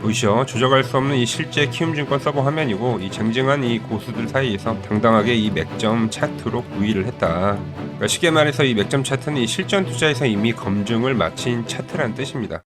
보이시죠? 조작할 수 없는 이 실제 키움증권 서버 화면이고 이 쟁쟁한 이 고수들 사이에서 당당하게 이 맥점 차트로 우위를 했다. 그러니까 쉽게 말해서 이 맥점 차트는 이 실전 투자에서 이미 검증을 마친 차트란 뜻입니다.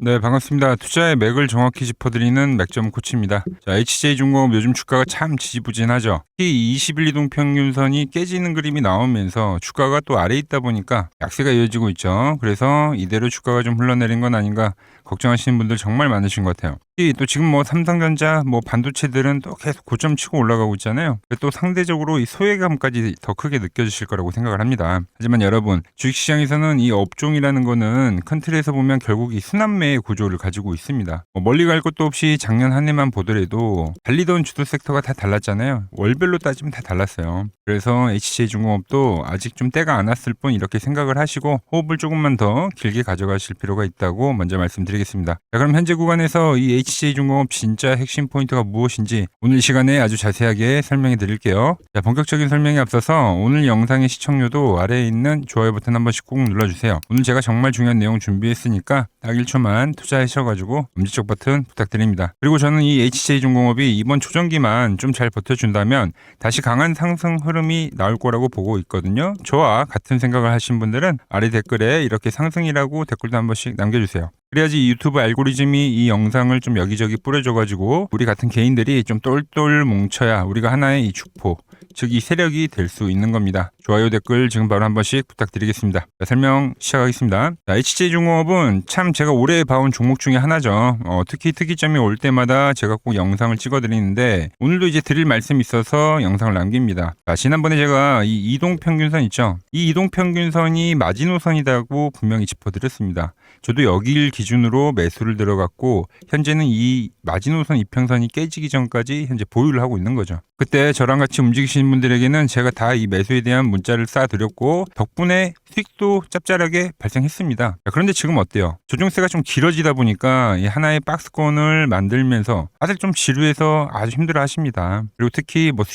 네, 반갑습니다. 투자의 맥을 정확히 짚어드리는 맥점 코치입니다. 자, HJ중공업 요즘 주가가 참 지지부진하죠. 특히 21 이동평균선이 깨지는 그림이 나오면서 주가가 또 아래에 있다 보니까 약세가 이어지고 있죠. 그래서 이대로 주가가 좀 흘러내린 건 아닌가 걱정하시는 분들 정말 많으신 것 같아요. 또 지금 뭐 삼성전자, 뭐 반도체들은 또 계속 고점 치고 올라가고 있잖아요. 또 상대적으로 이 소외감까지 더 크게 느껴지실 거라고 생각을 합니다. 하지만 여러분, 주식시장에서는 이 업종이라는 거는 큰 틀에서 보면 결국 이 순환매의 구조를 가지고 있습니다. 멀리 갈 것도 없이 작년 한 해만 보더라도 달리던 주도 섹터가 다 달랐잖아요. 월별로 따지면 다 달랐어요. 그래서 HJ중공업도 아직 좀 때가 안 왔을 뿐 이렇게 생각을 하시고 호흡을 조금만 더 길게 가져가실 필요가 있다고 먼저 말씀드리겠습니다. 자, 그럼 현재 구간에서 이 HJ중공업 진짜 핵심 포인트가 무엇인지 오늘 시간에 아주 자세하게 설명해 드릴게요. 자, 본격적인 설명에 앞서서 오늘 영상의 시청료도 아래에 있는 좋아요 버튼 한 번씩 꼭 눌러주세요. 오늘 제가 정말 중요한 내용 준비했으니까 딱 1초만 투자하셔가지고 엄지척 버튼 부탁드립니다. 그리고 저는 이 HJ중공업이 이번 조정기만 좀 잘 버텨준다면 다시 강한 상승 흐름이 나올 거라고 보고 있거든요. 저와 같은 생각을 하신 분들은 아래 댓글에 이렇게 상승이라고 댓글도 한 번씩 남겨주세요. 그래야지 유튜브 알고리즘이 이 영상을 좀 여기저기 뿌려줘가지고 우리 같은 개인들이 좀 똘똘 뭉쳐야 우리가 하나의 이 축포, 즉 이 세력이 될 수 있는 겁니다. 좋아요, 댓글 지금 바로 한 번씩 부탁드리겠습니다. 자, 설명 시작하겠습니다. HJ중공업은 참 제가 오래 봐온 종목 중에 하나죠. 특히 특이점이 올 때마다 제가 꼭 영상을 찍어드리는데 오늘도 이제 드릴 말씀이 있어서 영상을 남깁니다. 자, 지난번에 제가 이 이동평균선 있죠. 이 이동평균선이 마지노선이라고 분명히 짚어드렸습니다. 저도 여기를 기준으로 매수를 들어갔고 현재는 이 마지노선 이평선이 깨지기 전까지 현재 보유를 하고 있는 거죠. 그때 저랑 같이 움직이시는 분들에게는 제가 다 이 매수에 대한 문자를 쏴드렸고 덕분에 수익도 짭짤하게 발생했습니다. 그런데 지금 어때요? 조정세가 좀 길어지다 보니까 이 하나의 박스권을 만들면서 다들 좀 지루해서 아주 힘들어 하십니다. 그리고 특히 뭐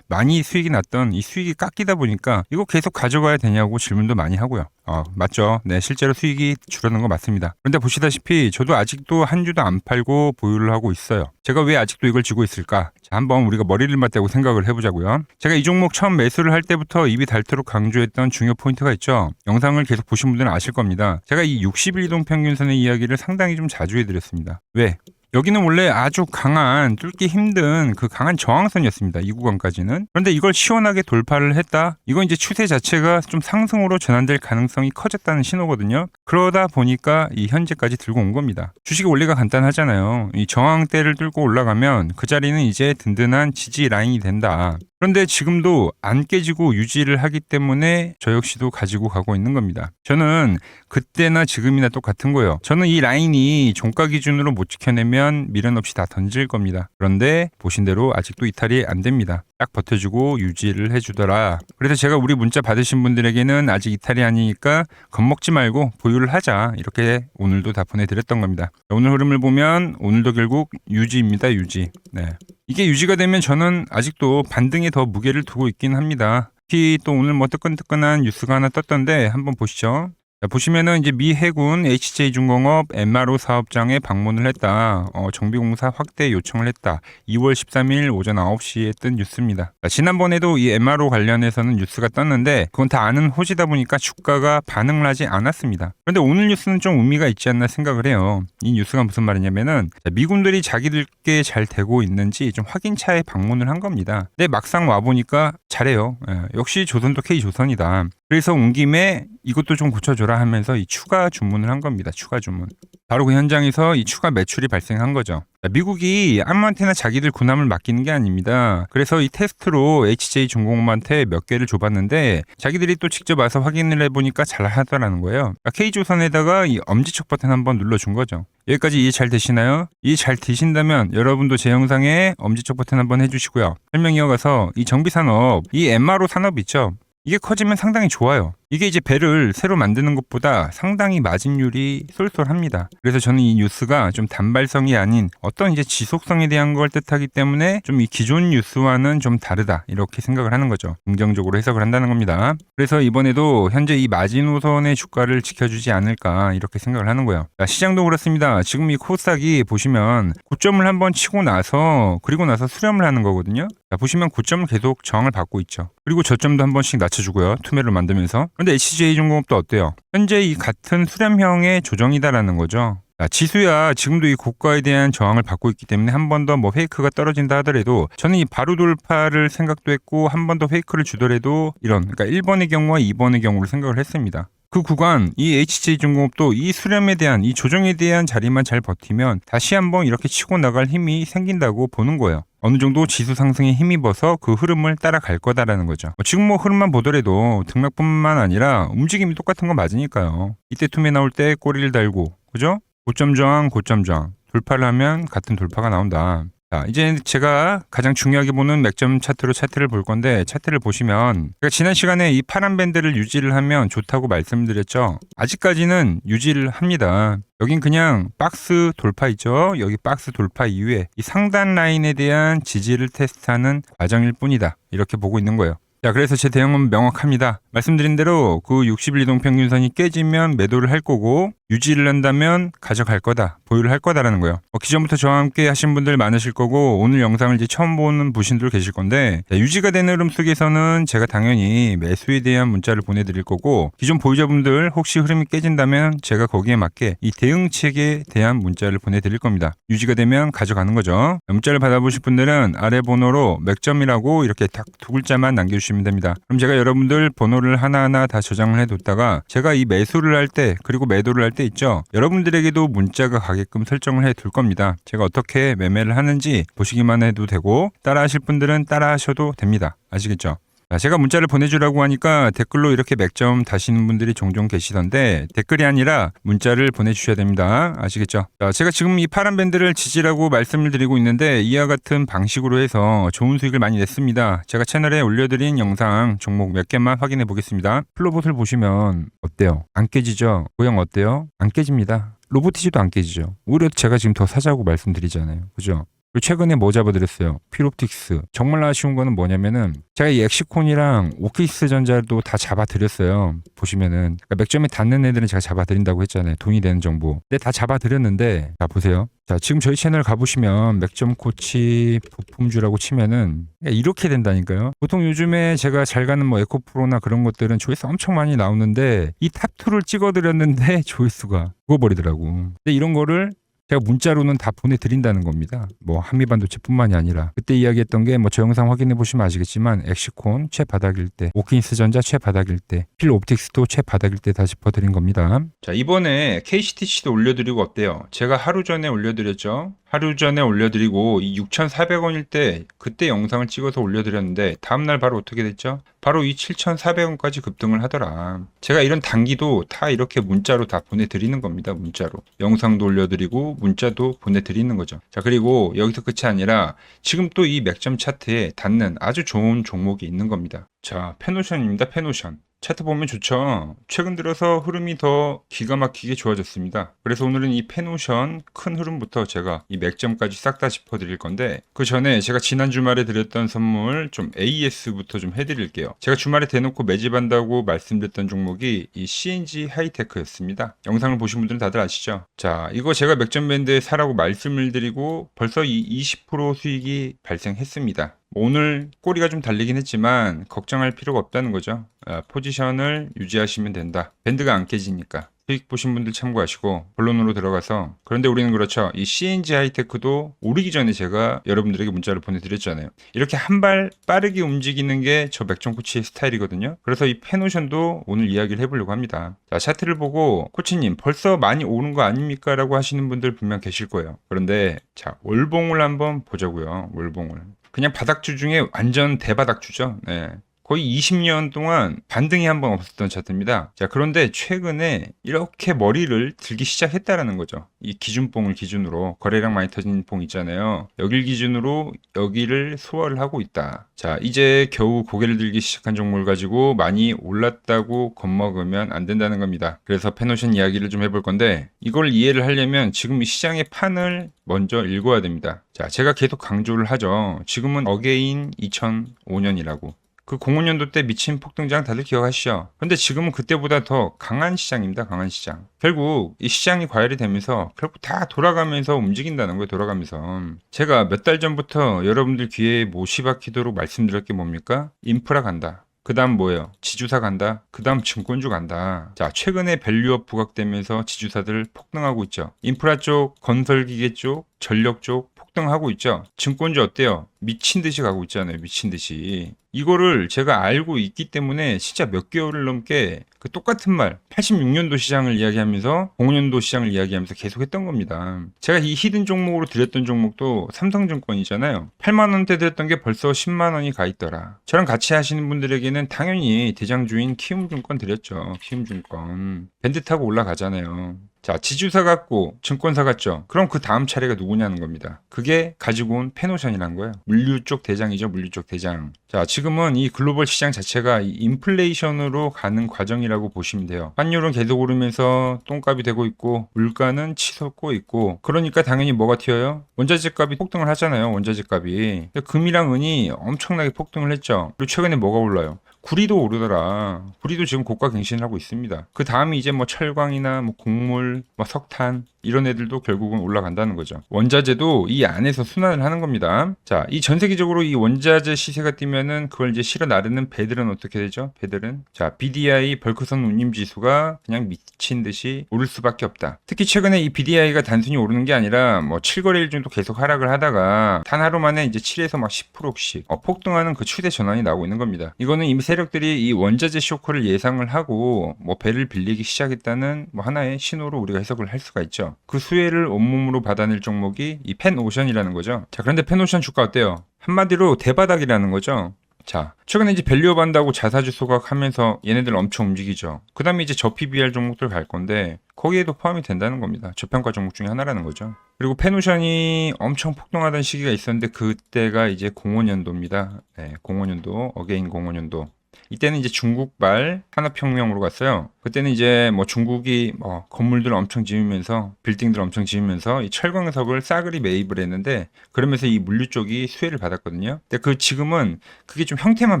많이 수익이 났던 이 수익이 깎이다 보니까 이거 계속 가져가야 되냐고 질문도 많이 하고요. 맞죠. 네, 실제로 수익이 줄어든 거 맞습니다. 그런데 보시다시피 저도 아직도 한 주도 안 팔고 보유를 하고 있어요. 제가 왜 아직도 이걸 쥐고 있을까? 자, 한번 우리가 머리를 맞대고 생각을 해보자고요. 제가 이 종목 처음 매수를 할 때부터 입이 닳도록 강조했던 중요 포인트가 있죠. 영상을 계속 보신 분들은 아실 겁니다. 제가 이 60일 이동평균선의 이야기를 상당히 좀 자주 해드렸습니다. 왜? 여기는 원래 아주 강한 뚫기 힘든 그 강한 저항선이었습니다. 이 구간까지는. 그런데 이걸 시원하게 돌파를 했다. 이건 이제 추세 자체가 좀 상승으로 전환될 가능성이 커졌다는 신호거든요. 그러다 보니까 이 현재까지 들고 온 겁니다. 주식의 원리가 간단하잖아요. 이 저항대를 뚫고 올라가면 그 자리는 이제 든든한 지지 라인이 된다. 그런데 지금도 안 깨지고 유지를 하기 때문에 저 역시도 가지고 가고 있는 겁니다. 저는 그때나 지금이나 똑같은 거예요. 저는 이 라인이 종가 기준으로 못 지켜내면 미련 없이 다 던질 겁니다. 그런데 보신 대로 아직도 이탈이 안 됩니다. 딱 버텨주고 유지를 해주더라. 그래서 제가 우리 문자 받으신 분들에게는 아직 이탈이 아니니까 겁먹지 말고 보유를 하자. 이렇게 오늘도 다 보내드렸던 겁니다. 오늘 흐름을 보면 오늘도 결국 유지입니다. 유지. 네. 이게 유지가 되면 저는 아직도 반등에 더 무게를 두고 있긴 합니다. 특히 또 오늘 뭐 뜨끈뜨끈한 뉴스가 하나 떴던데 한번 보시죠. 자, 보시면은 이제 미 해군 HJ중공업 MRO 사업장에 방문을 했다. 정비공사 확대 요청을 했다. 2월 13일 오전 9시에 뜬 뉴스입니다. 자, 지난번에도 이 MRO 관련해서는 뉴스가 떴는데 그건 다 아는 호지다 보니까 주가가 반응을 하지 않았습니다. 그런데 오늘 뉴스는 좀 의미가 있지 않나 생각을 해요. 이 뉴스가 무슨 말이냐면은 미군들이 자기들께 잘 되고 있는지 좀 확인차에 방문을 한 겁니다. 근데 막상 와보니까 잘해요. 역시 조선도 K조선이다. 그래서 온 김에 이것도 좀 고쳐줘라 하면서 이 추가 주문을 한 겁니다. 추가 주문. 바로 그 현장에서 이 추가 매출이 발생한 거죠. 미국이 아무한테나 자기들 군함을 맡기는 게 아닙니다. 그래서 이 테스트로 HJ중공업한테 몇 개를 줘봤는데 자기들이 또 직접 와서 확인을 해보니까 잘 하더라는 거예요. K조선에다가 이 엄지척 버튼 한번 눌러준 거죠. 여기까지 이해 잘 되시나요? 이해 잘 되신다면 여러분도 제 영상에 엄지척 버튼 한번 해주시고요. 설명 이어가서 이 정비산업, 이 MRO 산업 있죠? 이게 커지면 상당히 좋아요. 이게 이제 배를 새로 만드는 것보다 상당히 마진율이 쏠쏠합니다. 그래서 저는 이 뉴스가 좀 단발성이 아닌 어떤 이제 지속성에 대한 걸 뜻하기 때문에 좀 이 기존 뉴스와는 좀 다르다 이렇게 생각을 하는 거죠. 긍정적으로 해석을 한다는 겁니다. 그래서 이번에도 현재 이 마지노선의 주가를 지켜주지 않을까 이렇게 생각을 하는 거예요. 자, 시장도 그렇습니다. 지금 이 코스닥이 보시면 고점을 한번 치고 나서 그리고 나서 수렴을 하는 거거든요. 자, 보시면 고점을 계속 저항을 받고 있죠. 그리고 저점도 한 번씩 낮춰주고요. 투매를 만들면서. 그런데 HJ중공업도 어때요? 현재 이 같은 수렴형의 조정이다라는 거죠. 자, 지수야 지금도 이 고가에 대한 저항을 받고 있기 때문에 한 번 더 뭐 페이크가 떨어진다 하더라도 저는 이 바로 돌파를 생각도 했고 한 번 더 페이크를 주더라도 이런 그러니까 1번의 경우와 2번의 경우를 생각을 했습니다. 그 구간 이 HJ중공업도 이 수렴에 대한 이 조정에 대한 자리만 잘 버티면 다시 한번 이렇게 치고 나갈 힘이 생긴다고 보는 거예요. 어느 정도 지수 상승에 힘입어서 그 흐름을 따라갈 거다라는 거죠. 지금 뭐 흐름만 보더라도 등락뿐만 아니라 움직임이 똑같은 건 맞으니까요. 이때 투매 나올 때 꼬리를 달고 그죠? 고점 저항, 고점 저항. 돌파를 하면 같은 돌파가 나온다. 자, 이제 제가 가장 중요하게 보는 맥점 차트로 차트를 볼 건데 차트를 보시면 그러니까 지난 시간에 이 파란 밴드를 유지를 하면 좋다고 말씀드렸죠. 아직까지는 유지를 합니다. 여긴 그냥 박스 돌파 있죠. 여기 박스 돌파 이후에 이 상단 라인에 대한 지지를 테스트하는 과정일 뿐이다. 이렇게 보고 있는 거예요. 자, 그래서 제 대응은 명확합니다. 말씀드린 대로 그 60일 이동평균선이 깨지면 매도를 할 거고 유지를 한다면 가져갈 거다. 보유를 할 거다라는 거예요. 기존부터 저와 함께 하신 분들 많으실 거고 오늘 영상을 이제 처음 보는 분들 계실 건데 자, 유지가 되는 흐름 속에서는 제가 당연히 매수에 대한 문자를 보내드릴 거고 기존 보유자분들 혹시 흐름이 깨진다면 제가 거기에 맞게 이 대응책에 대한 문자를 보내드릴 겁니다. 유지가 되면 가져가는 거죠. 문자를 받아보실 분들은 아래 번호로 맥점이라고 이렇게 딱 두 글자만 남겨주시면 됩니다. 그럼 제가 여러분들 번호를 하나하나 다 저장을 해뒀다가 제가 이 매수를 할 때 그리고 매도를 할 때 있죠. 여러분들에게도 문자가 가게끔 설정을 해둘 겁니다. 제가 어떻게 매매를 하는지 보시기만 해도 되고 따라 하실 분들은 따라 하셔도 됩니다. 아시겠죠? 제가 문자를 보내주라고 하니까 댓글로 이렇게 맥점 다시는 분들이 종종 계시던데 댓글이 아니라 문자를 보내주셔야 됩니다. 아시겠죠? 제가 지금 이 파란 밴드를 지지라고 말씀을 드리고 있는데 이와 같은 방식으로 해서 좋은 수익을 많이 냈습니다. 제가 채널에 올려드린 영상 종목 몇 개만 확인해 보겠습니다. 플로봇을 보시면 어때요? 안 깨지죠? 모양 어때요? 안 깨집니다. 로보티지도 안 깨지죠. 오히려 제가 지금 더 사자고 말씀드리잖아요. 그죠? 최근에 뭐 잡아드렸어요? 필옵틱스. 정말 아쉬운 거는 뭐냐면은 제가 이 엑시콘이랑 오키스 전자도 다 잡아드렸어요. 보시면은 그러니까 맥점에 닿는 애들은 제가 잡아드린다고 했잖아요. 돈이 되는 정보. 근데 다 잡아드렸는데 자 보세요. 자 지금 저희 채널 가보시면 맥점 코치 부품주라고 치면은 이렇게 된다니까요. 보통 요즘에 제가 잘 가는 뭐 에코프로나 그런 것들은 조회수 엄청 많이 나오는데 이 탑2를 찍어드렸는데 조회수가 죽어버리더라고. 근데 이런 거를 제가 문자로는 다 보내드린다는 겁니다. 뭐 한미반도체뿐만이 아니라 그때 이야기했던 게 뭐 저 영상 확인해 보시면 아시겠지만 엑시콘 최바닥일 때, 오킨스 전자 최바닥일 때, 필옵틱스도 최바닥일 때 다 짚어드린 겁니다. 자 이번에 KCTC도 올려드리고 어때요? 제가 하루 전에 올려드렸죠. 하루 전에 올려드리고 이 6,400원일 때 그때 영상을 찍어서 올려드렸는데 다음날 바로 어떻게 됐죠? 바로 이 7,400원까지 급등을 하더라. 제가 이런 단기도 다 이렇게 문자로 다 보내드리는 겁니다. 문자로. 영상도 올려드리고 문자도 보내드리는 거죠. 자 그리고 여기서 끝이 아니라 지금 또 이 맥점 차트에 닿는 아주 좋은 종목이 있는 겁니다. 자 페노션입니다. 페노션. 차트 보면 좋죠. 최근 들어서 흐름이 더 기가 막히게 좋아졌습니다. 그래서 오늘은 이 페노션 큰 흐름부터 제가 이 맥점까지 싹 다 짚어드릴 건데 그 전에 제가 지난 주말에 드렸던 선물 좀 AS부터 좀 해드릴게요. 제가 주말에 대놓고 매집한다고 말씀드렸던 종목이 이 CNG 하이테크였습니다. 영상을 보신 분들은 다들 아시죠? 자 이거 제가 맥점 밴드에 사라고 말씀을 드리고 벌써 이 20% 수익이 발생했습니다. 오늘 꼬리가 좀 달리긴 했지만 걱정할 필요가 없다는 거죠. 포지션을 유지하시면 된다. 밴드가 안 깨지니까. 수익 보신 분들 참고하시고 본론으로 들어가서 그런데 우리는 그렇죠. 이 CNG 하이테크도 오르기 전에 제가 여러분들에게 문자를 보내드렸잖아요. 이렇게 한 발 빠르게 움직이는 게 저 맥점 코치의 스타일이거든요. 그래서 이 페노션도 오늘 이야기를 해보려고 합니다. 자 차트를 보고 코치님 벌써 많이 오른 거 아닙니까? 라고 하시는 분들 분명 계실 거예요. 그런데 자 월봉을 한번 보자고요. 월봉을. 그냥 바닥주 중에 완전 대바닥주죠. 네. 거의 20년 동안 반등이 한 번 없었던 차트입니다. 자, 그런데 최근에 이렇게 머리를 들기 시작했다라는 거죠. 이 기준봉을 기준으로 거래량 많이 터진 봉 있잖아요. 여길 기준으로 여기를 소화를 하고 있다. 자, 이제 겨우 고개를 들기 시작한 종목을 가지고 많이 올랐다고 겁먹으면 안 된다는 겁니다. 그래서 펜오션 이야기를 좀 해볼 건데 이걸 이해를 하려면 지금 이 시장의 판을 먼저 읽어야 됩니다. 자, 제가 계속 강조를 하죠. 지금은 어게인 2005년이라고. 그 05년도 때 미친 폭등장 다들 기억하시죠? 근데 지금은 그때보다 더 강한 시장입니다. 강한 시장. 결국 이 시장이 과열이 되면서 결국 다 돌아가면서 움직인다는 거예요. 돌아가면서. 제가 몇 달 전부터 여러분들 귀에 못이 박히도록 말씀드렸 게 뭡니까? 인프라 간다. 그 다음 뭐예요? 지주사 간다. 그 다음 증권주 간다. 자, 최근에 밸류업 부각되면서 지주사들 폭등하고 있죠. 인프라 쪽, 건설기계 쪽, 전력 쪽 폭등하고 있죠. 증권주 어때요? 미친 듯이 가고 있잖아요. 미친 듯이. 이거를 제가 알고 있기 때문에 진짜 몇 개월을 넘게 그 똑같은 말 86년도 시장을 이야기하면서 05년도 시장을 이야기하면서 계속 했던 겁니다. 제가 이 히든 종목으로 드렸던 종목도 삼성증권이잖아요. 8만 원대 드렸던 게 벌써 10만 원이 가 있더라. 저랑 같이 하시는 분들에게는 당연히 대장주인 키움증권 드렸죠. 키움증권. 밴드 타고 올라가잖아요. 자, 지주사 같고 증권사 같죠. 그럼 그 다음 차례가 누구냐는 겁니다. 그게 가지고 온 펜오션이란 거예요. 물류 쪽 대장이죠. 물류 쪽 대장. 자, 지금은 이 글로벌 시장 자체가 이 인플레이션으로 가는 과정이라고 보시면 돼요. 환율은 계속 오르면서 똥값이 되고 있고 물가는 치솟고 있고 그러니까 당연히 뭐가 튀어요? 원자재 값이 폭등을 하잖아요. 원자재 값이. 금이랑 은이 엄청나게 폭등을 했죠. 그리고 최근에 뭐가 올라요? 구리도 오르더라. 구리도 지금 고가 갱신을 하고 있습니다. 그 다음이 이제 뭐 철광이나 뭐 곡물, 뭐 석탄 이런 애들도 결국은 올라간다는 거죠. 원자재도 이 안에서 순환을 하는 겁니다. 자, 이 전 세계적으로 이 원자재 시세가 뛰면은 그걸 이제 실어 나르는 배들은 어떻게 되죠? 배들은 자, BDI 벌크선 운임 지수가 그냥 미친 듯이 오를 수밖에 없다. 특히 최근에 이 BDI가 단순히 오르는 게 아니라 뭐 7거래일 정도 계속 하락을 하다가 단 하루 만에 이제 7에서 막 10%씩 폭등하는 그 추세 전환이 나오고 있는 겁니다. 이거는 이미 세력들이 이 원자재 쇼크를 예상을 하고 뭐 배를 빌리기 시작했다는 뭐 하나의 신호로 우리가 해석을 할 수가 있죠. 그 수혜를 온몸으로 받아낼 종목이 이 펜오션이라는 거죠. 자, 그런데 펜오션 주가 어때요? 한마디로 대바닥이라는 거죠. 자, 최근에 이제 밸류업 한다고 자사주 소각하면서 얘네들 엄청 움직이죠. 그 다음에 이제 저PBR 종목들 갈 건데 거기에도 포함이 된다는 겁니다. 저평가 종목 중에 하나라는 거죠. 그리고 펜오션이 엄청 폭등하던 시기가 있었는데 그때가 이제 05년도입니다. 네, 05년도, 어게인 05년도. 이때는 이제 중국발 산업혁명으로 갔어요. 그때는 이제 뭐 중국이 뭐 건물들 엄청 지으면서 빌딩들 엄청 지으면서 이 철광석을 싸그리 매입을 했는데 그러면서 이 물류 쪽이 수혜를 받았거든요. 근데 그 지금은 그게 좀 형태만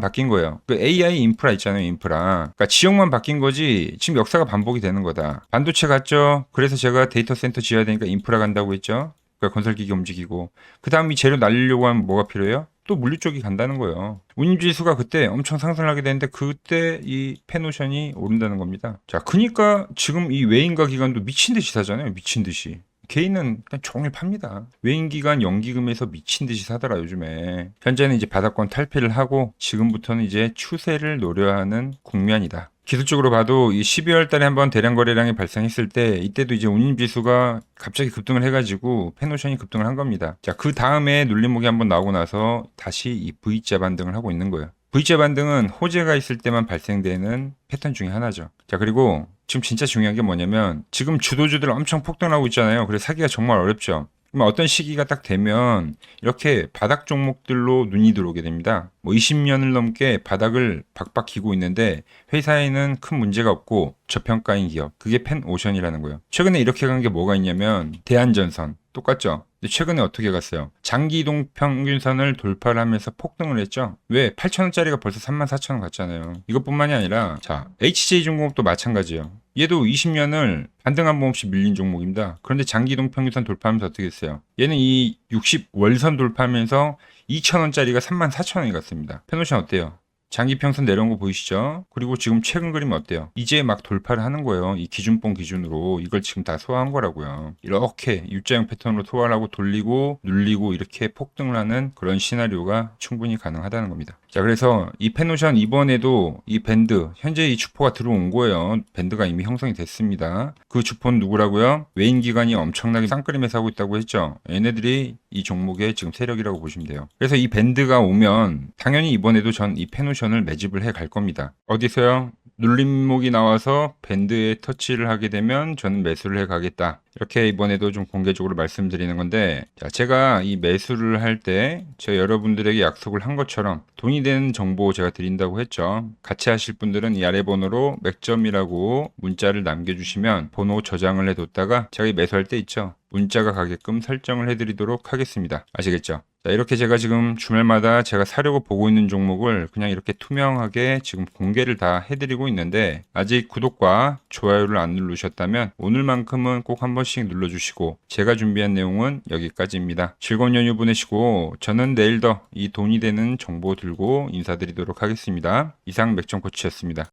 바뀐 거예요. 그 AI 인프라 있잖아요, 인프라. 그러니까 지역만 바뀐 거지 지금 역사가 반복이 되는 거다. 반도체 갔죠. 그래서 제가 데이터 센터 지어야 되니까 인프라 간다고 했죠. 그러니까 건설기계 움직이고 그 다음 이 재료 날리려고 하면 뭐가 필요해요? 또 물류 쪽이 간다는 거예요. 운임지수가 그때 엄청 상승을 하게 되는데 그때 이 펜오션이 오른다는 겁니다. 자, 그러니까 지금 이 외인가 기관도 미친 듯이 사잖아요. 미친 듯이. 개인은 그냥 종일 팝니다. 외인기관 연기금에서 미친 듯이 사더라 요즘에. 현재는 이제 바닥권 탈피를 하고 지금부터는 이제 추세를 노려야 하는 국면이다. 기술적으로 봐도 이 12월 달에 한번 대량 거래량이 발생했을 때 이때도 이제 운임지수가 갑자기 급등을 해가지고 펜오션이 급등을 한 겁니다. 자, 그 다음에 눌림목이 한번 나오고 나서 다시 이 V자 반등을 하고 있는 거예요. V자 반등은 호재가 있을 때만 발생되는 패턴 중에 하나죠. 자, 그리고 지금 진짜 중요한 게 뭐냐면 지금 주도주들 엄청 폭등하고 있잖아요. 그래서 사기가 정말 어렵죠. 그럼 어떤 시기가 딱 되면 이렇게 바닥 종목들로 눈이 들어오게 됩니다. 뭐 20년을 넘게 바닥을 박박 기고 있는데 회사에는 큰 문제가 없고 저평가인 기업. 그게 펜오션이라는 거예요. 최근에 이렇게 간 게 뭐가 있냐면 대한전선. 똑같죠? 근데 최근에 어떻게 갔어요? 장기 이동 평균선을 돌파를 하면서 폭등을 했죠? 왜? 8,000원짜리가 벌써 34,000원 갔잖아요. 이것뿐만이 아니라 자, HJ중공업도 마찬가지예요. 얘도 20년을 반등 한 번 없이 밀린 종목입니다. 그런데 장기 이동 평균선 돌파하면서 어떻게 했어요? 얘는 이 60월선 돌파하면서 2,000원짜리가 34,000원이 갔습니다. 펜오션 어때요? 장기 평선 내려온 거 보이시죠? 그리고 지금 최근 그림 어때요? 이제 막 돌파를 하는 거예요. 이 기준봉 기준으로 이걸 지금 다 소화한 거라고요. 이렇게 U자형 패턴으로 소화를 하고 돌리고 눌리고 이렇게 폭등을 하는 그런 시나리오가 충분히 가능하다는 겁니다. 자, 그래서 이 펜오션 이번에도 이 밴드 현재 이 주포가 들어온 거예요. 밴드가 이미 형성이 됐습니다. 그 주포는 누구라고요? 외인 기관이 엄청나게 쌍끌림에 하고 있다고 했죠. 얘네들이 이 종목의 지금 세력이라고 보시면 돼요. 그래서 이 밴드가 오면 당연히 이번에도 전 이 펜오션 옵션을 매집을 해 갈 겁니다. 어디서요? 눌림목이 나와서 밴드에 터치를 하게 되면 저는 매수를 해 가겠다. 이렇게 이번에도 좀 공개적으로 말씀드리는 건데, 자, 제가 이 매수를 할 때 제가 여러분들에게 약속을 한 것처럼 돈이 되는 정보 제가 드린다고 했죠. 같이 하실 분들은 이 아래 번호로 맥점이라고 문자를 남겨주시면 번호 저장을 해뒀다가 제가 이 매수할 때 있죠. 문자가 가게끔 설정을 해드리도록 하겠습니다. 아시겠죠? 자, 이렇게 제가 지금 주말마다 제가 사려고 보고 있는 종목을 그냥 이렇게 투명하게 지금 공개를 다 해드리고 있는데, 아직 구독과 좋아요를 안 누르셨다면 오늘만큼은 꼭 한 번씩 눌러주시고, 제가 준비한 내용은 여기까지입니다. 즐거운 연휴 보내시고 저는 내일 더 이 돈이 되는 정보 들고 인사드리도록 하겠습니다. 이상 맥점 코치였습니다.